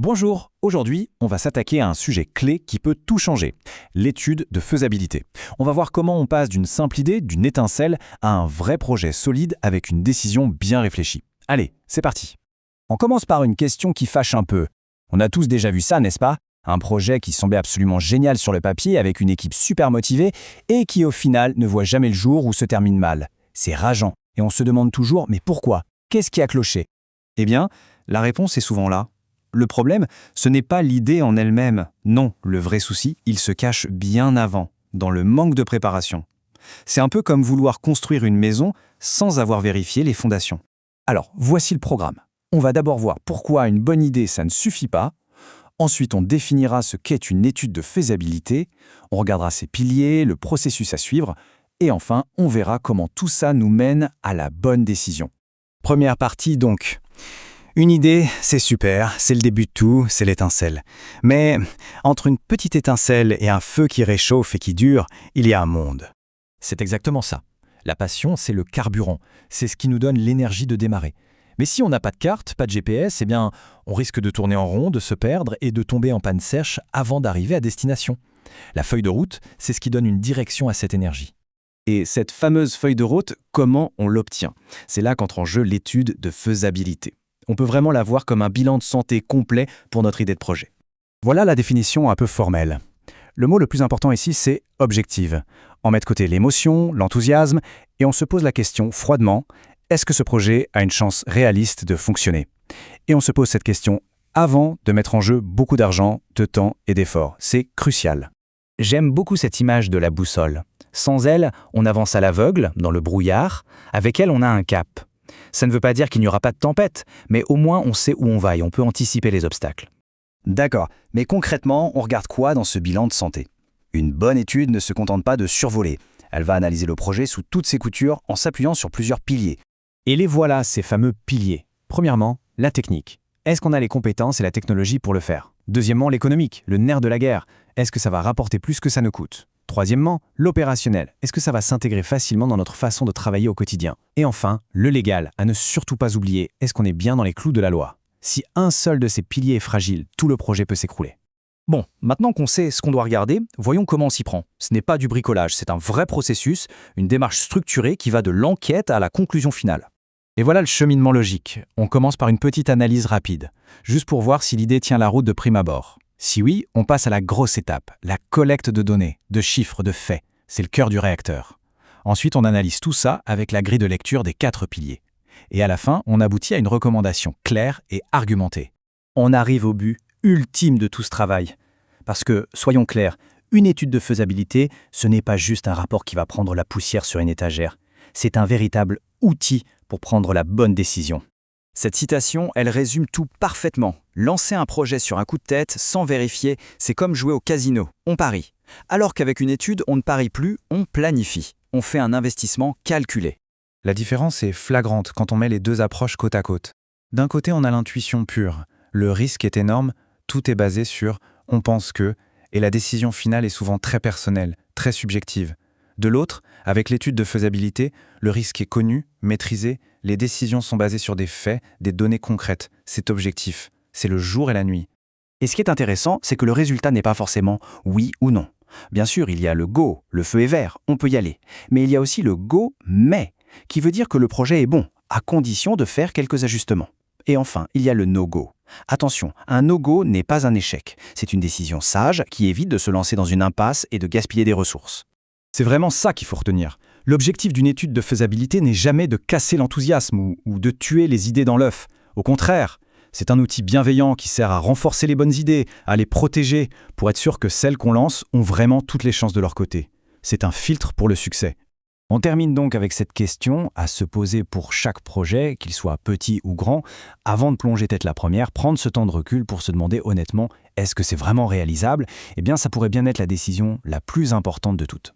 Bonjour, aujourd'hui, on va s'attaquer à un sujet clé qui peut tout changer, l'étude de faisabilité. On va voir comment on passe d'une simple idée, d'une étincelle, à un vrai projet solide avec une décision bien réfléchie. Allez, c'est parti. On commence par une question qui fâche un peu. On a tous déjà vu ça, n'est-ce pas? Un projet qui semblait absolument génial sur le papier avec une équipe super motivée et qui au final ne voit jamais le jour ou se termine mal. C'est rageant et on se demande toujours mais pourquoi? Qu'est-ce qui a cloché? Eh bien, la réponse est souvent là. Le problème, ce n'est pas l'idée en elle-même. Non, le vrai souci, il se cache bien avant, dans le manque de préparation. C'est un peu comme vouloir construire une maison sans avoir vérifié les fondations. Alors, voici le programme. On va d'abord voir pourquoi une bonne idée, ça ne suffit pas. Ensuite, on définira ce qu'est une étude de faisabilité. On regardera ses piliers, le processus à suivre. Et enfin, on verra comment tout ça nous mène à la bonne décision. Première partie donc. Une idée, c'est super, c'est le début de tout, c'est l'étincelle. Mais entre une petite étincelle et un feu qui réchauffe et qui dure, il y a un monde. C'est exactement ça. La passion, c'est le carburant. C'est ce qui nous donne l'énergie de démarrer. Mais si on n'a pas de carte, pas de GPS, eh bien, on risque de tourner en rond, de se perdre et de tomber en panne sèche avant d'arriver à destination. La feuille de route, c'est ce qui donne une direction à cette énergie. Et cette fameuse feuille de route, comment on l'obtient? C'est là qu'entre en jeu l'étude de faisabilité. On peut vraiment la voir comme un bilan de santé complet pour notre idée de projet. Voilà la définition un peu formelle. Le mot le plus important ici, c'est « objective ». On met de côté l'émotion, l'enthousiasme, et on se pose la question froidement, est-ce que ce projet a une chance réaliste de fonctionner? Et on se pose cette question avant de mettre en jeu beaucoup d'argent, de temps et d'efforts. C'est crucial. J'aime beaucoup cette image de la boussole. Sans elle, on avance à l'aveugle, dans le brouillard. Avec elle, on a un cap. Ça ne veut pas dire qu'il n'y aura pas de tempête, mais au moins on sait où on va et on peut anticiper les obstacles. D'accord, mais concrètement, on regarde quoi dans ce bilan de santé? Une bonne étude ne se contente pas de survoler. Elle va analyser le projet sous toutes ses coutures en s'appuyant sur plusieurs piliers. Et les voilà, ces fameux piliers. Premièrement, la technique. Est-ce qu'on a les compétences et la technologie pour le faire? Deuxièmement, l'économique, le nerf de la guerre. Est-ce que ça va rapporter plus que ça ne coûte? Troisièmement, l'opérationnel. Est-ce que ça va s'intégrer facilement dans notre façon de travailler au quotidien? Et enfin, le légal, à ne surtout pas oublier. Est-ce qu'on est bien dans les clous de la loi? Si un seul de ces piliers est fragile, tout le projet peut s'écrouler. Bon, maintenant qu'on sait ce qu'on doit regarder, voyons comment on s'y prend. Ce n'est pas du bricolage, c'est un vrai processus, une démarche structurée qui va de l'enquête à la conclusion finale. Et voilà le cheminement logique. On commence par une petite analyse rapide, juste pour voir si l'idée tient la route de prime abord. Si oui, on passe à la grosse étape, la collecte de données, de chiffres, de faits. C'est le cœur du réacteur. Ensuite, on analyse tout ça avec la grille de lecture des 4 piliers. Et à la fin, on aboutit à une recommandation claire et argumentée. On arrive au but ultime de tout ce travail. Parce que, soyons clairs, une étude de faisabilité, ce n'est pas juste un rapport qui va prendre la poussière sur une étagère. C'est un véritable outil pour prendre la bonne décision. Cette citation, elle résume tout parfaitement. Lancer un projet sur un coup de tête, sans vérifier, c'est comme jouer au casino. On parie. Alors qu'avec une étude, on ne parie plus, on planifie. On fait un investissement calculé. La différence est flagrante quand on met les deux approches côte à côte. D'un côté, on a l'intuition pure. Le risque est énorme, tout est basé sur « on pense que » et la décision finale est souvent très personnelle, très subjective. De l'autre, avec l'étude de faisabilité, le risque est connu, maîtrisé, les décisions sont basées sur des faits, des données concrètes. C'est objectif, c'est le jour et la nuit. Et ce qui est intéressant, c'est que le résultat n'est pas forcément oui ou non. Bien sûr, il y a le go, le feu est vert, on peut y aller. Mais il y a aussi le go, mais, qui veut dire que le projet est bon, à condition de faire quelques ajustements. Et enfin, il y a le no-go. Attention, un no-go n'est pas un échec. C'est une décision sage qui évite de se lancer dans une impasse et de gaspiller des ressources. C'est vraiment ça qu'il faut retenir. L'objectif d'une étude de faisabilité n'est jamais de casser l'enthousiasme ou de tuer les idées dans l'œuf. Au contraire, c'est un outil bienveillant qui sert à renforcer les bonnes idées, à les protéger, pour être sûr que celles qu'on lance ont vraiment toutes les chances de leur côté. C'est un filtre pour le succès. On termine donc avec cette question à se poser pour chaque projet, qu'il soit petit ou grand, avant de plonger tête la première, prendre ce temps de recul pour se demander honnêtement, est-ce que c'est vraiment réalisable? Eh bien, ça pourrait bien être la décision la plus importante de toutes.